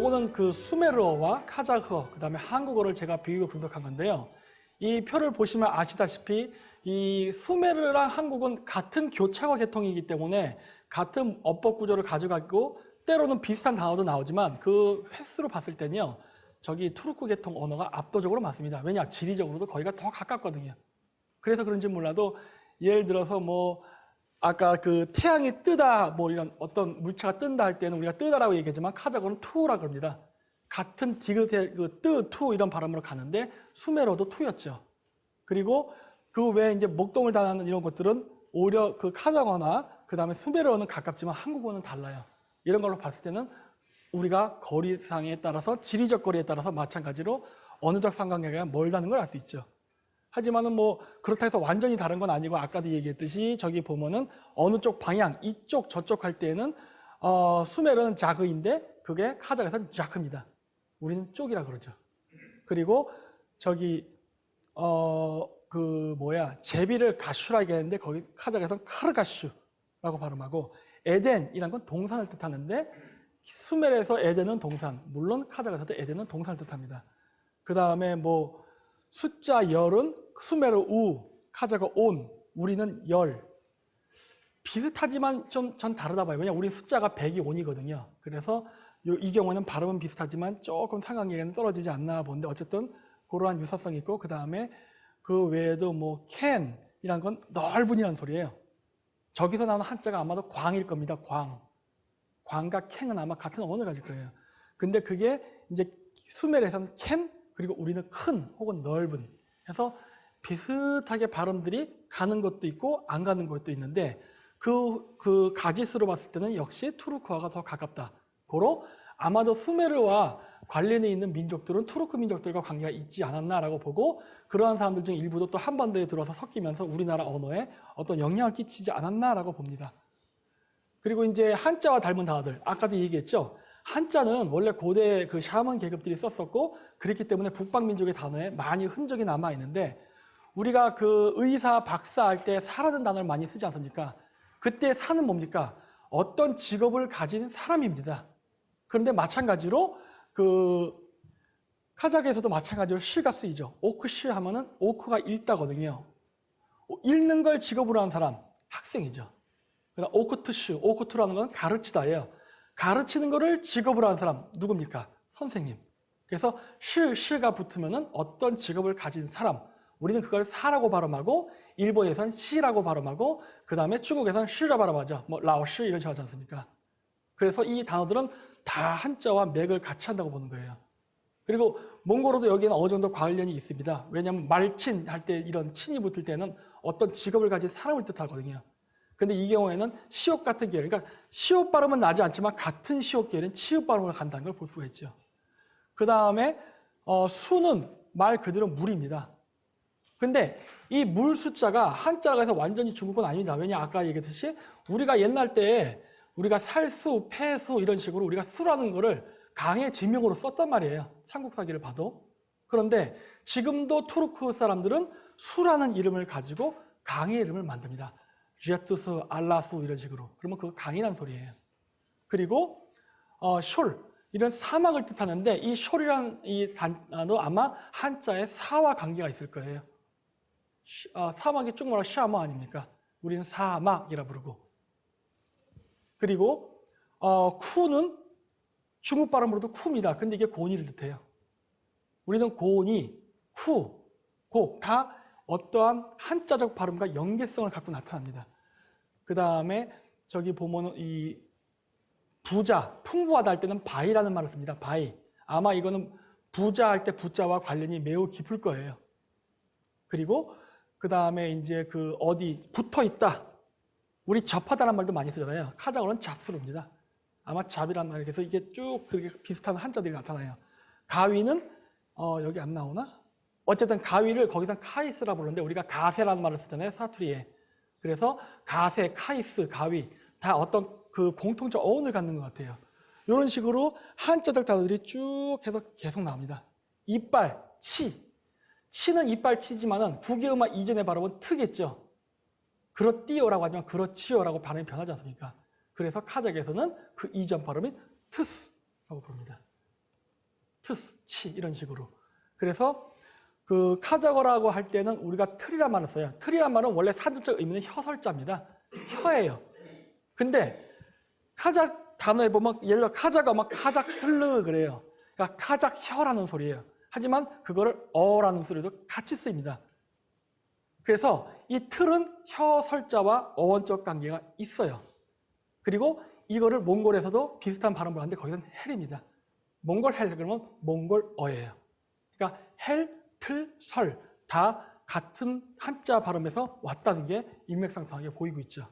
요거는 그 수메르어와 카자흐어, 그 다음에 한국어를 제가 비교해 분석한 건데요. 이 표를 보시면 아시다시피 이 수메르랑 한국은 같은 교차과 계통이기 때문에 같은 어법 구조를 가져가고 때로는 비슷한 단어도 나오지만 그 횟수로 봤을 때는요. 저기 투르크 계통 언어가 압도적으로 많습니다. 왜냐? 지리적으로도 거기가 더 가깝거든요. 그래서 그런지 몰라도 예를 들어서 뭐 아까 그 태양이 뜨다 뭐 이런 어떤 물체가 뜬다 할 때는 우리가 뜨다라고 얘기하지만 카자흐어는 투라고 합니다. 같은 디귿의 그 뜨, 투 이런 발음으로 가는데 수메르어도 투였죠. 그리고 그 외에 이제 목동을 달하는 이런 것들은 오히려 그 카자흐어나 그 다음에 수메르어는 가깝지만 한국어는 달라요. 이런 걸로 봤을 때는 우리가 거리상에 따라서 지리적 거리에 따라서 마찬가지로 언어적 상관관계가 멀다는 걸 알 수 있죠. 하지만은 뭐 그렇다 해서 완전히 다른 건 아니고 아까도 얘기했듯이 저기 보면은 어느 쪽 방향 이쪽 저쪽 할 때는 수메르는 자그인데 그게 카자흐에서는 자크입니다. 우리는 쪽이라 그러죠. 그리고 저기 제비를 가슈라 얘기했는데 거기 카자흐에서는 카르가슈라고 발음하고 에덴이란 건 동산을 뜻하는데 수메르에서 에덴은 동산, 물론 카자흐에서도 에덴은 동산을 뜻합니다. 그 다음에 뭐 숫자 열은 수메르 우, 카자흐 온, 우리는 열. 비슷하지만 좀 전 다르다 봐요. 왜냐하면 우리 숫자가 100이 온이거든요. 그래서 이 경우는 발음은 비슷하지만 조금 상관관계는 떨어지지 않나 보는데 어쨌든 그러한 유사성이 있고 그 다음에 그 외에도 뭐 캔이란 건 넓은이라는 소리예요. 저기서 나오는 한자가 아마도 광일 겁니다. 광. 광과 캔은 아마 같은 언어를 가질 거예요. 근데 그게 이제 수메르에서는 캔 그리고 우리는 큰 혹은 넓은 해서 비슷하게 발음들이 가는 것도 있고 안 가는 것도 있는데 그 가지수로 봤을 때는 역시 투르크어가 더 가깝다. 고로 아마도 수메르와 관련이 있는 민족들은 투르크 민족들과 관계가 있지 않았나라고 보고 그러한 사람들 중 일부도 또 한반도에 들어와서 섞이면서 우리나라 언어에 어떤 영향을 끼치지 않았나라고 봅니다. 그리고 이제 한자와 닮은 단어들 아까도 얘기했죠. 한자는 원래 고대 그 샤먼 계급들이 썼었고 그랬기 때문에 북방민족의 단어에 많이 흔적이 남아 있는데 우리가 그 의사, 박사 할 때 사라는 단어를 많이 쓰지 않습니까? 그때 사는 뭡니까? 어떤 직업을 가진 사람입니다. 그런데 마찬가지로 그 카자흐에서도 마찬가지로 시가 쓰이죠. 오크시 하면은 오크가 읽다거든요. 읽는 걸 직업으로 하는 사람, 학생이죠. 그러니까 오크투슈, 오크투라는 건 가르치다예요. 가르치는 거를 직업으로 하는 사람 누굽니까? 선생님. 그래서 시가 붙으면은 어떤 직업을 가진 사람, 우리는 그걸 사라고 발음하고 일본에서는 시라고 발음하고 그 다음에 중국에서는 시라 발음하죠. 뭐 라오시 이런 식으로 하지 않습니까? 그래서 이 단어들은 다 한자와 맥을 같이 한다고 보는 거예요. 그리고 몽골어도 여기에는 어느 정도 관련이 있습니다. 왜냐하면 말친 할 때 이런 친이 붙을 때는 어떤 직업을 가진 사람을 뜻하거든요. 근데 이 경우에는 시옷 같은 계열, 그러니까 시옷 발음은 나지 않지만 같은 시옷 계열은 치읓 발음을 간다는 걸 볼 수가 있죠. 그 다음에 수는 말 그대로 물입니다. 근데 이 물 숫자가 한자가 해서 완전히 중국은 아닙니다. 왜냐 아까 얘기했듯이 우리가 옛날 때 우리가 살수, 폐수 이런 식으로 우리가 수라는 거를 강의 지명으로 썼단 말이에요. 삼국사기를 봐도. 그런데 지금도 투르크 사람들은 수라는 이름을 가지고 강의 이름을 만듭니다. 쥐아투스, 알라수 이런 식으로. 그러면 그거 강이란 소리예요. 그리고 숄 이런 사막을 뜻하는데 이 숄이란 이 단어도 아마 한자에 사와 관계가 있을 거예요. 사막이 쭉 말하면 샤마 아닙니까? 우리는 사막이라 부르고. 그리고 쿠는 중국 발음으로도 쿠입니다. 근데 이게 고니를 뜻해요. 우리는 고니, 쿠, 곡 다 어떠한 한자적 발음과 연계성을 갖고 나타납니다. 그 다음에 저기 보면 이 부자, 풍부하다 할 때는 바이라는 말을 씁니다. 바이. 아마 이거는 부자 할 때 부자와 관련이 매우 깊을 거예요. 그리고 그 다음에 이제 그 어디 붙어 있다. 우리 접하다는 말도 많이 쓰잖아요. 카자흐어는 잡수릅니다. 아마 잡이란 말이 그래서 이게 쭉 그렇게 비슷한 한자들이 나타나요. 가위는 여기 안 나오나? 어쨌든 가위를 거기서 카이스라 부르는데 우리가 가세라는 말을 쓰잖아요. 사투리에. 그래서 가세, 카이스, 가위 다 어떤 그 공통적 어원을 갖는 것 같아요. 이런 식으로 한자적 단어들이 쭉 해서 계속 나옵니다. 이빨, 치. 치는 이빨 치지만은 국유음화 이전의 발음은 트겠죠. 그렇디오라고 하지만 그렇지요라고 발음이 변하지 않습니까? 그래서 카자흐에서는 그 이전 발음인 트스라고 부릅니다. 투스, 치 이런 식으로. 그래서 그 카자거라고 할 때는 우리가 틀이란 말을 써요. 틀이란 말은 원래 사전적 의미는 혀설자입니다. 혀예요. 근데 카작 단어에 보면 예를 들어 카자가 막 카작틀르 그래요. 그러니까 카작혀라는 소리예요. 하지만 그거를 어라는 소리도 같이 쓰입니다. 그래서 이 틀은 혀설자와 어원적 관계가 있어요. 그리고 이거를 몽골에서도 비슷한 발음을 하는데 거기는 헬입니다. 몽골 헬 그러면 몽골어예요. 그러니까 헬, 틀, 설 다 같은 한자 발음에서 왔다는 게 인맥상통하게 보이고 있죠.